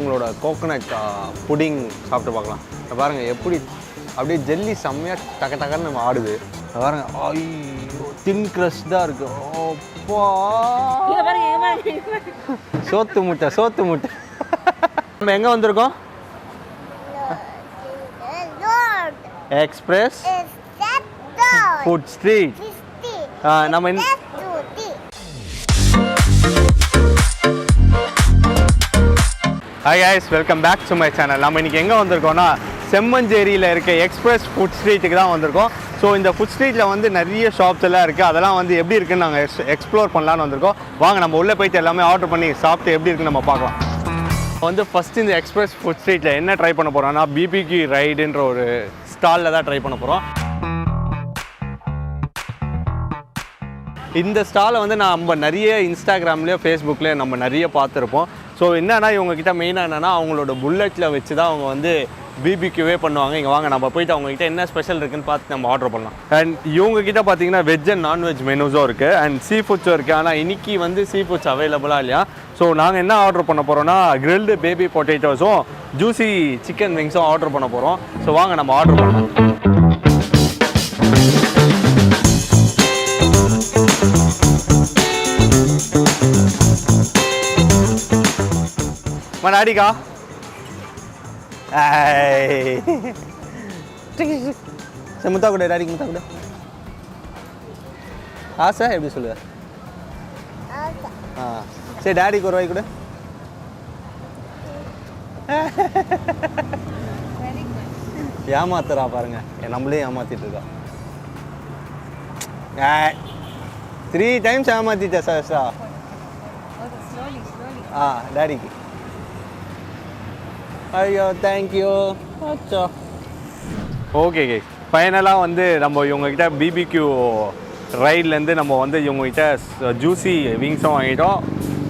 இவங்களோட coconut pudding சாப்பிட்டு பார்க்கலாம். பாருங்கள் எப்படி அப்படியே ஜெல்லி செம்மையாக டக்க டக்குன்னு நம்ம ஆடுது. பாருங்க, ஐயோ தின் க்ரஷ்டாக இருக்கு. ஓப்பா சோத்து முட்டை சோத்து முட்டை. நம்ம எங்கே வந்திருக்கோம்? Express food street. நம்ம hi guys, welcome back to my channel. நம்ம இன்றைக்கி எங்கே வந்திருக்கோம்னா செம்மஞ்சேரியில் இருக்க எக்ஸ்பிரஸ் ஃபுட் ஸ்ட்ரீட்டுக்கு தான் வந்திருக்கோம். ஸோ இந்த ஃபுட் ஸ்ட்ரீட்டில் வந்து நிறைய ஷாப்ஸ் எல்லாம் இருக்குது. அதெல்லாம் வந்து எப்படி இருக்குன்னு நாங்கள் எக்ஸ்ப்ளோர் பண்ணலான்னு வந்திருக்கோம். வாங்க நம்ம உள்ளே போயிட்டு எல்லாமே ஆர்டர் பண்ணி சாப்பிட்டு எப்படி இருக்குன்னு நம்ம பார்க்கலாம். வந்து ஃபஸ்ட்டு இந்த எக்ஸ்பிரஸ் ஃபுட் ஸ்ட்ரீட்டில் என்ன ட்ரை பண்ண போகிறோம்னா BBQ ரைடுன்ற ஒரு ஸ்டாலில் தான் ட்ரை பண்ண போகிறோம். இந்த ஸ்டாலை வந்து நம்ம நிறைய இன்ஸ்டாகிராம்லேயோ ஃபேஸ்புக்லேயோ நம்ம நிறைய பார்த்துருப்போம். ஸோ என்னென்னா இவங்ககிட்ட மெயினாக என்னென்னா அவங்களோட புல்லட்டில் வச்சு தான் அவங்க வந்து BBQவே பண்ணுவாங்க. இங்கே வாங்க நம்ம போயிட்டு அவங்ககிட்ட என்ன ஸ்பெஷல் இருக்குன்னு பார்த்து நம்ம ஆர்டர் பண்ணலாம். அண்ட் இவங்ககிட்ட பார்த்தீங்கன்னா வெஜ் அண்ட் நான்வெஜ் மெனூஸும் இருக்குது அண்ட் சீ ஃபுட்ஸும் இருக்குது. ஆனால் இன்றைக்கி வந்து சீ ஃபுட்ஸ் அவைலபிளாக இல்லையா. ஸோ நாங்கள் என்ன ஆர்டர் பண்ண போகிறோன்னா கிரில்டு பேபி பொட்டேட்டோஸும் ஜூஸி சிக்கன் விங்ஸும் ஆர்டர் பண்ண போகிறோம். ஸோ வாங்க நம்ம ஆர்டர் பண்ணலாம். மனாடிக்கா முத்தா கூட டாடிக்கு முத்தா கூட ஆசை எப்படி சொல்லுவ? சரி டாடிக்கு ஒரு வாய் கூட. ஏமாத்துறா பாருங்க, நம்மளே ஏமாத்திட்டு இருக்கா. 3 times ஏமாத்திட்டா சார். டாடிக்கு ஐயோ தேங்க்யூ. அச்சா ஓகே கே ஃபைனலாக வந்து நம்ம இவங்ககிட்ட BBQ ரைட்லேருந்து நம்ம வந்து இவங்ககிட்ட ஜூஸி விங்ஸும் வாங்கிட்டோம்,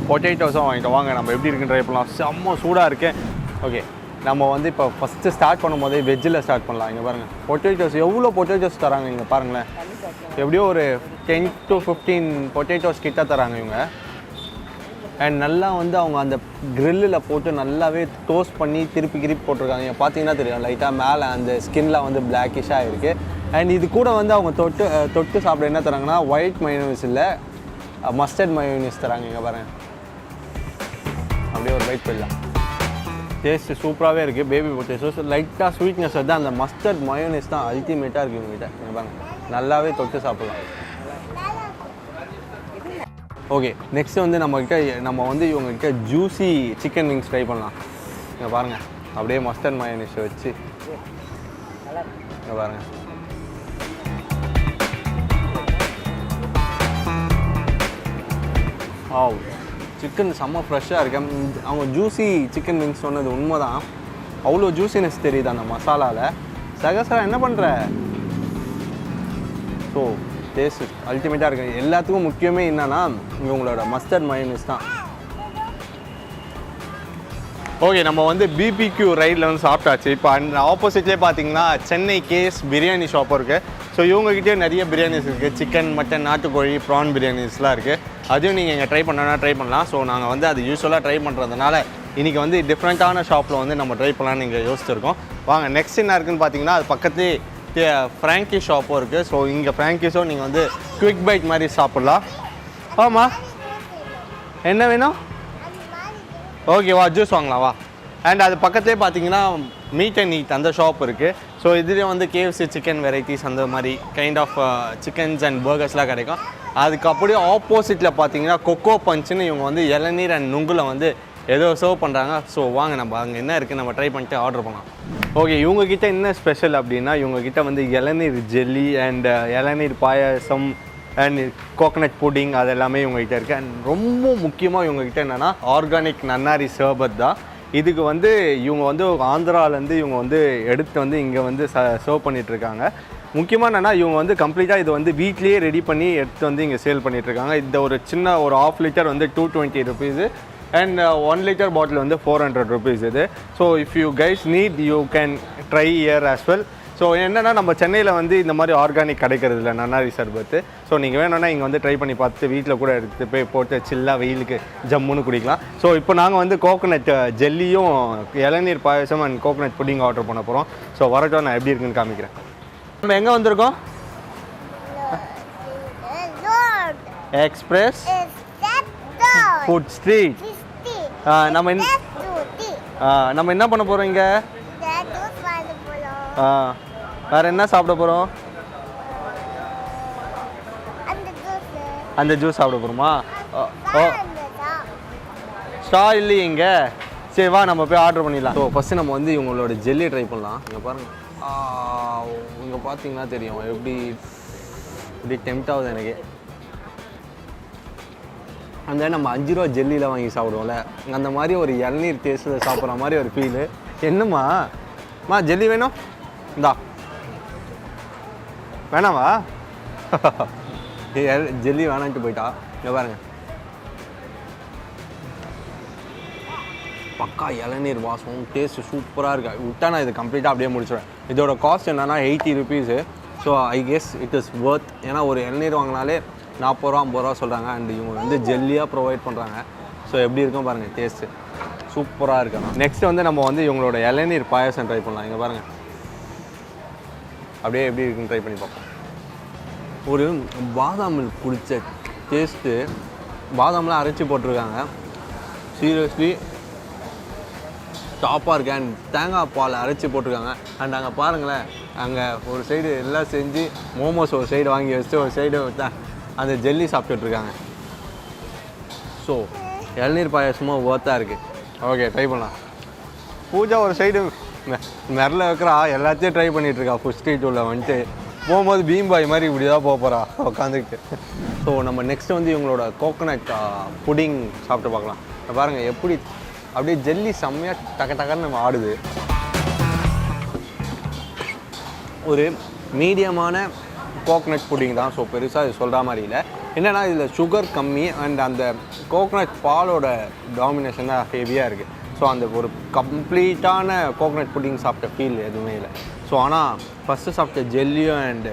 பொட்டேட்டோஸும் வாங்கிட்டோம். வாங்க நம்ம எப்படி இருக்குன்னு ட்ரை பண்ணலாம். செம்ம சூடாக இருக்குது. ஓகே நம்ம வந்து இப்போ ஃபஸ்ட்டு ஸ்டார்ட் பண்ணும் போதே வெஜ்ஜில் ஸ்டார்ட் பண்ணலாம். இங்கே பாருங்கள் பொட்டேட்டோஸ் எவ்வளோ பொட்டேட்டோஸ் தராங்க. இங்கே பாருங்களேன், எப்படியோ ஒரு 10 to 15 பொட்டேட்டோஸ் கிட்ட தராங்க இவங்க. அண்ட் நல்லா வந்து அவங்க அந்த க்ரில்லில் போட்டு நல்லாவே டோஸ்ட் பண்ணி திருப்பி போட்டிருக்காங்க. இங்கே பார்த்தீங்கன்னா தெரியும் லைட்டாக மேலே அந்த ஸ்கின்லாம் வந்து பிளாக்கிஷாக இருக்குது. அண்ட் இது கூட வந்து அவங்க தொட்டு சாப்பிட என்ன தராங்கன்னா ஒயிட் மயோனீஸ் இல்லை மஸ்டர்ட் மயோனீஸ் தராங்க. இங்கே பாருங்கள், அப்படியே ஒரு பைட் போயிடலாம். டேஸ்ட்டு சூப்பராகவே இருக்குது. பேபி பொட்டேட்டோஸ் லைட்டாக ஸ்வீட்னஸ் வந்து அந்த மஸ்டர்ட் மயோனீஸ் தான் அல்டிமேட்டாக இருக்குது இவங்ககிட்ட. இங்கே பாருங்கள், நல்லாவே தொட்டு சாப்பிட்லாம். ஓகே நெக்ஸ்ட்டு வந்து நம்ம வந்து இவங்ககிட்ட ஜூஸி சிக்கன் விங்ஸ் ட்ரை பண்ணலாம். இங்கே பாருங்கள், அப்படியே மஸ்டர்ட் மயோனீஸ் வச்சு இங்கே பாருங்கள். சிக்கன் செம்ம ஃப்ரெஷ்ஷாக இருக்கு. அவங்க ஜூஸி சிக்கன் விங்ஸ் சொன்னது உண்மை தான். அவ்வளோ ஜூஸினஸ் தெரியுது அந்த மசாலாவில். சகசரா என்ன பண்ணுற? ஸோ டேஸ்ட் அல்டிமேட்டாக இருக்குது. எல்லாத்துக்கும் முக்கியமே என்னென்னா இவங்களோட மஸ்டர்ட் மயோனீஸ் தான். ஓகே நம்ம வந்து BBQ ரைடில் வந்து சாப்பிட்டாச்சு. இப்போ அந்த ஆப்போசிட்லேயே பார்த்தீங்கன்னா சென்னை கேஸ் பிரியாணி ஷாப்பும் இருக்குது. ஸோ இவங்ககிட்டே நிறைய பிரியாணிஸ் இருக்குது. சிக்கன், மட்டன், நாட்டுக்கோழி, ப்ரான் பிரியாணிஸ்லாம் இருக்குது. அதையும் நீங்கள் இங்கே ட்ரை ட்ரை பண்ணலாம். ஸோ நாங்கள் வந்து அது யூஸ்வலாக ட்ரை பண்ணுறதுனால இன்றைக்கி வந்து டிஃப்ரெண்ட்டான ஷாப்பில் வந்து நம்ம ட்ரை பண்ணலான்னு இங்கே யோசிச்சிருக்கோம். வாங்க நெக்ஸ்ட் என்ன இருக்குதுன்னு பார்த்தீங்கன்னா அது பக்கத்துலேயே ஃப்ராங்கி ஷாப்பும் இருக்குது. ஸோ இங்கே ஃப்ராங்கீஸும் நீங்கள் வந்து குவிக் பைட் மாதிரி சாப்பிட்லாம். ஆமாம் என்ன வேணும்? ஓகே வா ஜூஸ் வாங்கலாம் வா. அண்ட் அது பக்கத்துலேயே பார்த்தீங்கன்னா மீட் அண்ட் ஈட் அந்த ஷாப் இருக்குது. ஸோ இதுலேயே வந்து KFC சிக்கன் வெரைட்டிஸ் அந்த மாதிரி கைண்ட் ஆஃப் சிக்கன்ஸ் அண்ட் பர்கர்ஸ்லாம் கிடைக்கும். அதுக்கு அப்படியே ஆப்போசிட்டில் பார்த்தீங்கன்னா கொக்கோ பஞ்சுன்னு இவங்க வந்து இளநீர் அண்ட் நுங்குல வந்து ஏதோ சர்வ் பண்ணுறாங்க. ஸோ வாங்க நம்ம அங்கே என்ன இருக்குது நம்ம ட்ரை பண்ணிட்டு ஆர்டர் பண்ணலாம். ஓகே இவங்ககிட்ட என்ன ஸ்பெஷல் அப்படின்னா இவங்ககிட்ட வந்து இளநீர் ஜெல்லி அண்ட் இளநீர் பாயாசம் அண்ட் கோகனட் புட்டிங் அது எல்லாமே இவங்ககிட்ட இருக்குது. அண்ட் ரொம்ப முக்கியமாக இவங்ககிட்ட என்னென்னா ஆர்கானிக் நன்னாரி சர்பத் தான். இதுக்கு வந்து இவங்க வந்து ஆந்திராவிலேருந்து இவங்க வந்து எடுத்து வந்து இங்கே வந்து சர்வ் பண்ணிகிட்ருக்காங்க. முக்கியமாக என்னென்னா இவங்க வந்து கம்ப்ளீட்டாக இது வந்து வீட்லேயே ரெடி பண்ணி எடுத்து வந்து இங்கே சேல் பண்ணிகிட்ருக்காங்க. இந்த ஒரு சின்ன ஒரு 1/2 லிட்டர் வந்து 220 rupees and 1 liter bottle வந்து 400 rupees இது. So if you guys need you can try here as well. So என்னென்னா நம்ம சென்னையில் வந்து இந்த மாதிரி ஆர்கானிக் கிடைக்கிறது இல்லை நன்னாரி சர்பத்து. ஸோ நீங்கள் வேணும்னா இங்கே வந்து ட்ரை பண்ணி பார்த்து வீட்டில் கூட எடுத்து போய் போட்டு சில்லாக வெயிலுக்கு ஜம்முன்னு குடிக்கலாம். ஸோ இப்போ நாங்கள் வந்து கோகோனட் ஜெல்லியும் இளநீர் பாயசம் அண்ட் கோகோனட் புட்டிங் ஆர்டர் பண்ண போகிறோம். ஸோ வரட்டும், நான் எப்படி இருக்குன்னு காமிக்கிறேன். நம்ம எங்கே வந்திருக்கோம்? Express food street. நம்ம என்ன பண்ண போகிறோம் இங்கே? வேற என்ன சாப்பிட போகிறோம்? அந்த ஜூஸ் சாப்பிட போகிறோமா? ஓ, ஸ்டா இல்லையே இங்கே. சரி வா, நம்ம போய் ஆர்டர் பண்ணிடலாம். ஸோ ஃபஸ்ட்டு நம்ம வந்து இவங்களோட ஜெல்லி ட்ரை பண்ணலாம். இங்கே பாருங்கள், இங்கே பார்த்தீங்கன்னா தெரியும் எப்படி டெம்ட் ஆகுது எனக்கு. அந்த நம்ம 5 ரூபா ஜெல்லியில் வாங்கி சாப்பிடுவோம்ல, அந்த மாதிரி ஒரு இளநீர் டேஸ்ட்டில் சாப்பிட்ற மாதிரி ஒரு ஃபீலு. என்னம்மா ஜெல்லி வேணும்? இந்தா வேணாவா? ஜெல்லி வேணான்ட்டு போயிட்டா. இங்கே பாருங்க, பக்கா இளநீர் வாசம், டேஸ்ட்டு சூப்பராக இருக்கா. விட்டா நான் இது கம்ப்ளீட்டாக அப்படியே முடிச்சுடுவேன். இதோட காஸ்ட் என்னன்னா 80 rupees. So I guess it is worth. ஏன்னா ஒரு இளநீர் வாங்கினாலே 40 ரூபா 50 ரூபா சொல்கிறாங்க. அண்ட் இவங்க வந்து ஜெல்லியாக ப்ரொவைட் பண்ணுறாங்க. ஸோ எப்படி இருக்கும் பாருங்கள், டேஸ்ட்டு சூப்பராக இருக்கணும். நெக்ஸ்ட் வந்து நம்ம வந்து இவங்களோட இளநீர் பாயசம் ட்ரை பண்ணலாம். இங்கே பாருங்கள், அப்படியே எப்படி இருக்குன்னு ட்ரை பண்ணி பார்ப்போம். ஒரு பாதாம் மில்க் குடித்த டேஸ்ட்டு, பாதாம்லாம் அரைச்சி போட்டிருக்காங்க. சீரியஸ்லி டாப்பாக இருக்கு. அண்ட் தேங்காய் பால் அரைச்சி போட்டிருக்காங்க. அண்ட் அங்கே பாருங்களேன், அங்கே ஒரு சைடு எல்லாம் செஞ்சு மோமோஸ் ஒரு சைடு வாங்கி வச்சுட்டு ஒரு சைடு அந்த ஜெல்லி சாப்பிட்டுட்ருக்காங்க. ஸோ இளநீர் பாயசமும் ஒர்த்தாக இருக்குது. ஓகே, ட்ரை பண்ணலாம். பூஜா ஒரு சைடு மிரல வைக்கிறா, எல்லாத்தையும் ட்ரை பண்ணிகிட்ருக்கா. ஃபுட் ஸ்ட்ரீட் உள்ள வந்துட்டு போகும்போது பீம்பாய் மாதிரி இப்படி தான் போக போகிறா உட்காந்துக்கிட்டு. ஸோ நம்ம நெக்ஸ்ட் வந்து இவங்களோட கோகோனட் புடிங் சாப்பிட்டு பார்க்கலாம். பாருங்கள் எப்படி அப்படியே ஜெல்லி செம்மையாக டக்குன்னு நம்ம ஆடுது. ஒரு மீடியமான கோகோனட் புடிங் தான். ஸோ பெருசாக இது சொல்கிற மாதிரி இல்லை. என்னென்னா இதில் சுகர் கம்மி அண்ட் அந்த கோகோனட் பாலோட டாமினேஷன் தான் ஹெவியாக இருக்குது. ஸோ அந்த ஒரு கம்ப்ளீட்டான கோகோனட் புட்டிங் சாப்பிட்ட ஃபீல் எதுவுமே இல்லை. ஸோ ஆனால் ஃபஸ்ட்டு சாப்பிட்ட ஜெல்லியும் அண்டு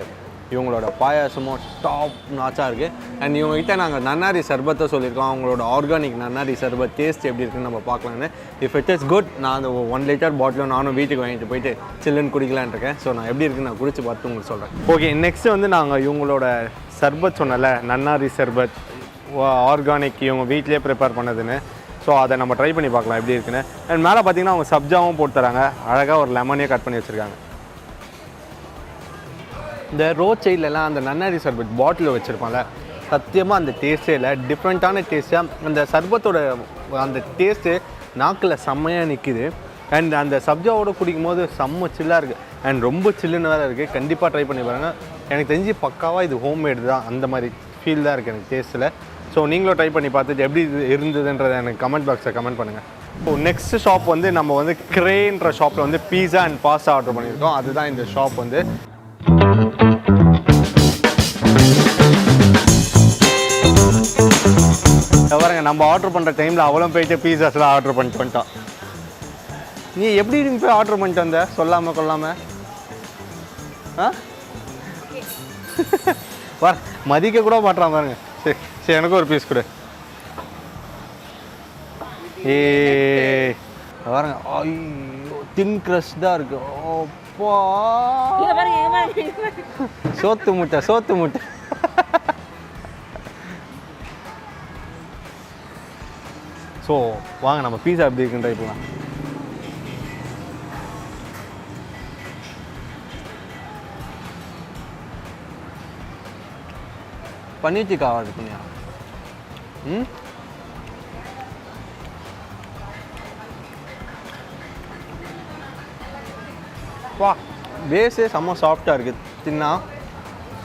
இவங்களோட பாயாசமும் டாப் நாச்சாக இருக்குது. அண்ட் இவங்ககிட்ட நாங்கள் நன்னாரி சர்பத்தை சொல்லியிருக்கோம். அவங்களோட ஆர்கானிக் நன்னாரி சர்பத் டேஸ்ட் எப்படி இருக்குன்னு நம்ம பார்க்கலான்னு. இஃப் இட் இஸ் குட், நான் அந்த 1 லிட்டர் பாட்டிலும் நானும் வீட்டுக்கு வாங்கிட்டு போயிட்டு சில்லுன்னு குடிக்கலான் இருக்கேன். ஸோ நான் எப்படி இருக்குன்னு நான் குடிச்சு பார்த்து உங்களுக்கு சொல்கிறேன். ஓகே, நெக்ஸ்ட்டு வந்து நாங்கள் இவங்களோட சர்பத் சொன்னல, நன்னாரி சர்பத் ஆர்கானிக், இவங்க வீட்லேயே ப்ரிப்பேர் பண்ணதுன்னு. ஸோ அதை நம்ம ட்ரை பண்ணி பார்க்கலாம் எப்படி இருக்குன்னு. அண்ட் மேலே பார்த்தீங்கன்னா அவங்க சப்ஜாவும் போட்டு தராங்க. அழகாக ஒரு லெமனையே கட் பண்ணி வச்சுருக்காங்க. இந்த ரோட் சைட்லலாம் அந்த நன்னாரி சர்பத் பாட்டிலில் வச்சுருப்பாங்கல்ல, சத்தியமாக அந்த டேஸ்ட்டே இல்லை. டிஃப்ரெண்ட்டான டேஸ்ட்டாக அந்த சர்பத்தோட அந்த டேஸ்ட்டு நாக்கில் செம்மையாக நிற்கிது. அண்ட் அந்த சப்ஜாவோடு குடிக்கும் போது செம்ம சில்லாக இருக்குது. அண்ட் ரொம்ப சில்லுன்னு வேறு இருக்குது. கண்டிப்பாக ட்ரை பண்ணி பாருங்கள். எனக்கு தெரிஞ்சு பக்காவாக இது ஹோம்மேடு தான், அந்த மாதிரி ஃபீல் தான் இருக்குது எனக்கு டேஸ்ட்டில். ஸோ நீங்களும் ட்ரை பண்ணி பார்த்துட்டு எப்படி இருந்ததுன்றதை எனக்கு கமெண்ட் பாக்ஸில் கமெண்ட் பண்ணுங்கள். ஸோ நெக்ஸ்ட் ஷாப் வந்து நம்ம வந்து கிரேன்ற ஷாப்பில் வந்து பீஸா அண்ட் பாஸ்தா ஆர்டர் பண்ணியிருக்கோம். அதுதான் இந்த ஷாப் வந்து. பாருங்க, நம்ம ஆர்டர் பண்ணுற டைமில் அவளும் போயிட்டு பீஸாஸ்லாம் ஆர்டர் பண்ணிட்டு வந்துட்டான். நீ எப்படி நீ போய் ஆர்டர் பண்ணிட்டு வந்த சொல்லாமல் கொள்ளாமல்? வர மதிக்க கூட மாட்டான் பாருங்க. சரி சரி, எனக்கும் ஒரு பீஸ் கொடு. பாருங்க, ஐயோ தின் க்ரஷ்டாக இருக்கு. அப்பா, சோத்து முட்டை சோத்து முட்டை. ஸோ வாங்க நம்ம பீஸா எப்படி இருக்குன்னு ட்ரை பண்ணலாம். பன்னீர் டிக்கா ஆர்டர் பண்ணியா? வா, பேஸே செம்ம சாஃப்டாக இருக்குது தின்னா.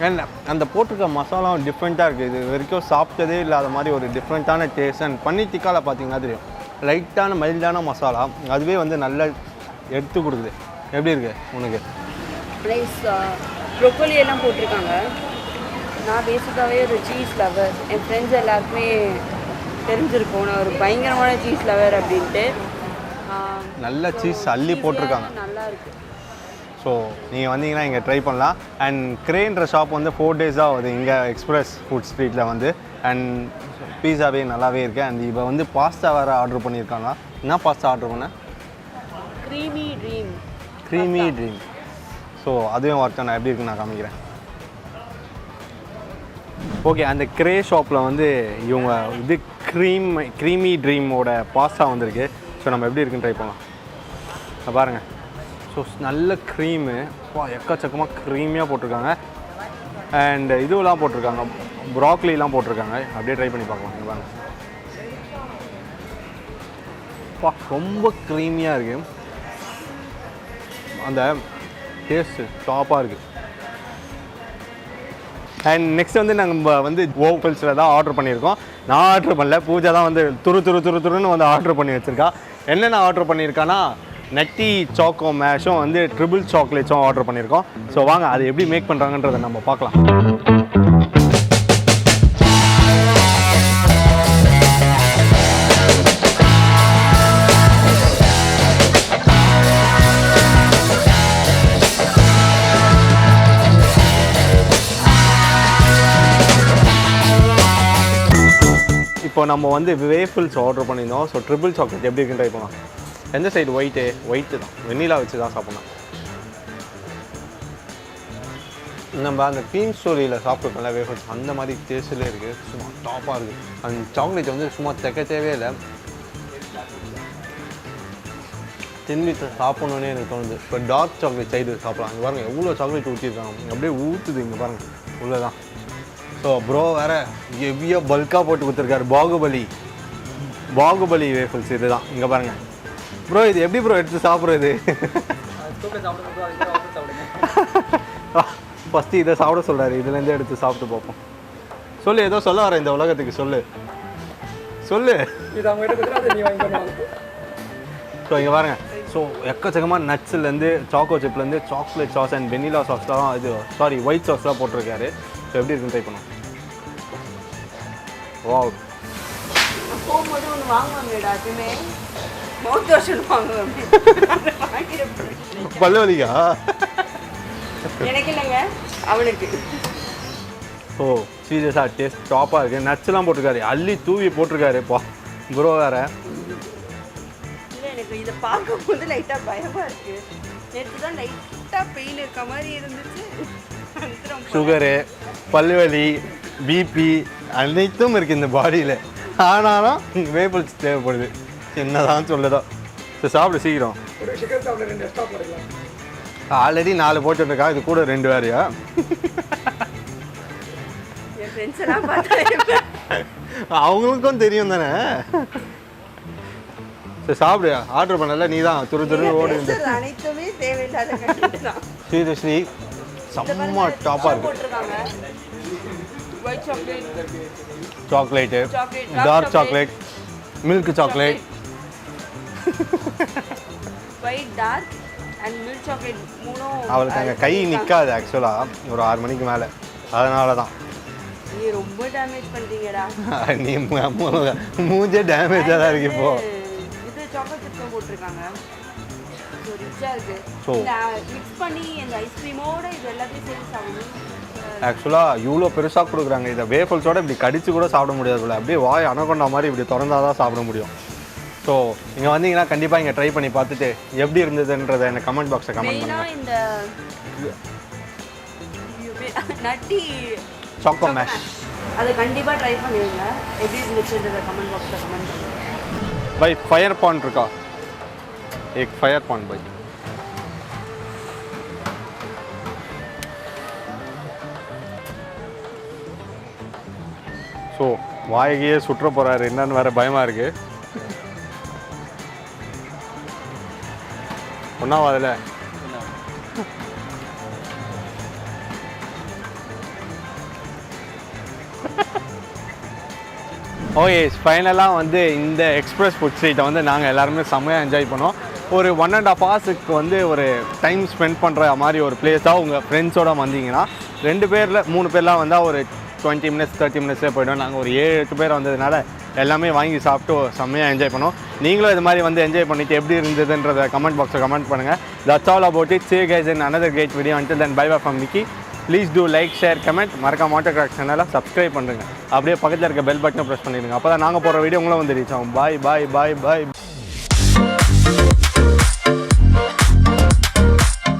அண்ட் அந்த போட்டிருக்க மசாலாவும் டிஃப்ரெண்ட்டாக இருக்குது. இது வரைக்கும் சாப்பிட்டதே இல்லாத மாதிரி ஒரு டிஃப்ரெண்ட்டான டேஸ்ட். அண்ட் பன்னீர் டிக்காவில் பார்த்தீங்கன்னா தெரியும், லைட்டான மைல்டான மசாலா, அதுவே வந்து நல்லா எடுத்து கொடுக்குது. எப்படி இருக்குது உனக்கு? ரைஸ் ப்ரொக்கோலி எல்லாம் போட்டிருக்காங்க. நான் பேசிக்காகவே ஒரு சீஸ் லவர். என் ஃப்ரெண்ட்ஸ் எல்லாருக்குமே தெரிஞ்சிருக்கும் நான் ஒரு பயங்கரமான சீஸ் லவர் அப்படின்ட்டு. நல்ல சீஸ் அள்ளி போட்டிருக்காங்க. நல்லா இருக்குது. ஸோ நீங்கள் வந்தீங்கன்னா இங்கே ட்ரை பண்ணலாம். அண்ட் கிரேன்ற ஷாப் வந்து 4 days-ஆக ஆகுது இங்கே எக்ஸ்பிரஸ் ஃபுட் ஸ்ட்ரீட்டில் வந்து. அண்ட் பீஸாவே நல்லாவே இருக்குது. அண்ட் இப்போ வந்து பாஸ்தா வேறு ஆர்டர் பண்ணியிருக்காங்க. என்ன பாஸ்தா ஆர்டர் பண்ணேன்? Creamy dream. ஸோ அதுவும் ஒர்க் நான் எப்படி இருக்குன்னு நான் காமிக்கிறேன். ஓகே, அந்த கிரே ஷாப்பில் வந்து இவங்க இது க்ரீமி ட்ரீமோட பாஸ்தா வந்திருக்கு. ஸோ நம்ம எப்படி இருக்குன்னு ட்ரை பண்ணலாம். பாருங்கள். ஸோ நல்ல க்ரீமு எக்கச்சக்கமாக க்ரீமியாக போட்டிருக்காங்க. அண்ட் இதுவெல்லாம் போட்டிருக்காங்க, ப்ராக்லிலாம் போட்டிருக்காங்க. அப்படியே ட்ரை பண்ணி பார்க்கலாம். இங்கே பாருங்கள். ரொம்ப க்ரீமியாக இருக்குது. அந்த டேஸ்ட்டு டாப்பாக இருக்குது. அண்ட் நெக்ஸ்ட் வந்து நாங்கள் வந்து ஓவல்ஸில் தான் ஆர்டர் பண்ணியிருக்கோம். நான் ஆர்டர் பண்ணல, பூஜா தான் வந்து துருன்னு வந்து ஆர்டர் பண்ணி வச்சுருக்கா. என்னென்ன ஆர்டர் பண்ணியிருக்கான்னா நட்டி சாக்கோ மேஷும் வந்து ட்ரிபிள் சாக்லேட்ஸும் ஆர்டர் பண்ணியிருக்கோம். ஸோ வாங்க அது எப்படி மேக் பண்ணுறாங்கன்றதை நம்ம பார்க்கலாம். இப்போ நம்ம வந்து வேஃபிள்ஸ் ஆர்டர் பண்ணியிருந்தோம். ஸோ ட்ரிபிள் சாக்லேட் எப்படி இருக்குன்னு ட்ரை பண்ணலாம். எந்த சைடு ஒயிட்டு தான், வெண்ணிலா வச்சு தான் சாப்பிட்ணும். நம்ம அந்த க்ரீம் ஸ்டோரியில் சாப்பிட்ருக்கோம்ல வேஃபிள்ஸ், அந்த மாதிரி டேஸ்ட்லேயே இருக்குது. சும்மா டாப்பாக இருக்குது. அந்த சாக்லேட் வந்து சும்மா தேவே இல்லை. திரும்பி சாப்பிட்ணுன்னே எனக்கு தோணுது. இப்போ டார்க் சாக்லேட் சைடு சாப்பிட்லாம். இங்கே பாருங்கள் எவ்வளோ சாக்லேட் ஊற்றிருக்காங்க. இங்கே அப்படியே ஊற்றுது. இங்கே பாருங்கள் உள்ளே தான். ஸோ ப்ரோ வேறு ஹெவியாக பல்காக போட்டு கொடுத்துருக்காரு. பாகுபலி வேஃபிள்ஸ் இது தான். இங்கே பாருங்கள் ப்ரோ, இது எப்படி ப்ரோ எடுத்து சாப்பிட்றது? ஃபஸ்ட்டு இதை சாப்பிட சொல்கிறாரு. இதுலேருந்து எடுத்து சாப்பிட்டு பார்ப்போம். சொல்லு, ஏதோ சொல்ல வர இந்த உலகத்துக்கு சொல்லு. ஸோ இங்கே பாருங்கள். ஸோ எக்கச்சக்கமாக நட்ஸ்லேருந்து சாக்கோ சிப்லேருந்து சாக்லேட் சாஸ் அண்ட் வெனிலா சாஸ்லாம் ஒயிட் சாஸ்லாம் போட்டிருக்காரு. ஸோ எப்படி இருக்குன்னு ட்ரை பண்ணுவோம். வாவ், போகும்போது ஒன்று வாங்குவாங்கடா. எப்பவுமே மவுத் வாஷ் வாங்குவேன். பல்லு வலிக்கா? எனக்கு இல்லைங்க, அவனுக்கு. ஓ சீரியஸாக டேஸ்ட் டாப்பாக இருக்குது. நட்ஸ்லாம் போட்டிருக்காரு, அள்ளி தூவி போட்டிருக்காரு. ப்ரோ வேறு இல்லை, எனக்கு இதை பார்க்கும்போது லைட்டாக பயமாக இருக்குது. நேற்று தான் லைட்டாக பெயின் இருக்க மாதிரி இருந்துச்சு. சுகரு, பல்வலி, பிபி அனைத்தும் இருக்குது இந்த பாடியில். ஆனாலும் வேஃபிள்ஸ் தேவைப்படுது. என்னதான் சொல்லுதோ. சரி சாப்பிடு சீக்கிரம். ஆல்ரெடி 4 போட்டுருக்கா, இது கூட 2 வேறையா? அவங்களுக்கும் தெரியும் தானே. சரி சாப்பிடு. ஆர்டர் பண்ணல நீ தான் துரு ஓடு. அனைத்துமே தேவையில்லாத. சீரியஸ்லி செம்ம டாப்பாக இருக்கு. Chocolate, dark chocolate, milk chocolate, white dark and milk chocolate மூணும். அவளுக்கு அங்கே கை நிற்காது ஆக்சுவலாக ஒரு 6 மணிக்கு மேலே. அதனால தான். நீ ரொம்ப டேமேஜ் பண்ணுறீங்கடா. நீ மூஞ்சே டேமேஜாக தான் இருக்கு இப்போ. இது சாக்லேட் சிப்ஸும் போட்டிருக்காங்க. ரிச்சாக இருக்குது. ஸோ மிக்ஸ் பண்ணி அந்த ஐஸ்கிரீமோட இது எல்லாத்தையும் சேர்த்து சாப்பிடணும். ஆக்சுவலாக இவ்வளோ பெருசாக கொடுக்குறாங்க. இதை வேஃபிள்ஸோட இப்படி கடிச்சு கூட சாப்பிட முடியாது போல. அப்படியே வாய் அனகொண்டா மாதிரி இப்படி திறந்தால் தான் சாப்பிட முடியும். ஸோ இங்கே வந்தீங்கன்னா கண்டிப்பாக இங்கே ட்ரை பண்ணி பார்த்துட்டு எப்படி இருந்ததுன்றதை எனக்கு கமெண்ட் பாக்ஸில் கமெண்ட் பண்ணுங்கள். இந்த நட்டி சாக்கோ மேஷ் அதை கண்டிப்பாக ட்ரை பண்ணுவீங்க. எப்படி இருந்துச்சுன்றதை கமெண்ட் பாக்ஸில் கமெண்ட் பண்ணுங்கள். பை ஃபயர் பான் இருக்கா? एक फायर पॉन भाई. ஸோ வாய்கையே சுற்ற போகிறாரு. என்னன்னு வேறு பயமாக இருக்குது. ஒன்றாவும் அதில் ஓகே ஃபைனலாக வந்து இந்த எக்ஸ்பிரஸ் ஃபுட் ஸ்ட்ரீட்டை வந்து நாங்கள் எல்லாருமே செம்மையாக என்ஜாய் பண்ணோம். ஒரு 1.5 hours வந்து ஒரு டைம் ஸ்பெண்ட் பண்ணுற மாதிரி ஒரு பிளேஸாக உங்கள் ஃப்ரெண்ட்ஸோடு வந்தீங்கன்னா 2 பேரில் 3 பேர்லாம் வந்தால் ஒரு 20 minutes 30 minutes போய்டும். நாங்கள் ஒரு 7-8 பேர் வந்ததுனால எல்லாமே வாங்கி சாப்பிட்டு செம்மையாக என்ஜாய் பண்ணோம். நீங்களும் இது மாதிரி வந்து என்ஜாய் பண்ணிட்டு எப்படி இருந்ததுன்றதை கமெண்ட் பாக்ஸில் கமெண்ட் பண்ணுங்கள். That's all about it. See you guys in another great video. Until then, bye bye from Nikki. Please do like share comment. மறக்காம ஆட்டோ கிராக் சேனலை சப்ஸ்கிரைப் பண்ணுங்கள். அப்படியே பக்கத்தில் இருக்க பெல் பட்டனை ப்ரெஸ் பண்ணிடுங்க. அப்போ தான் நாங்கள் போகிற வீடியோ உங்களும் வந்து ரீச் ஆகும். பாய் பாய் பாய் பாய்.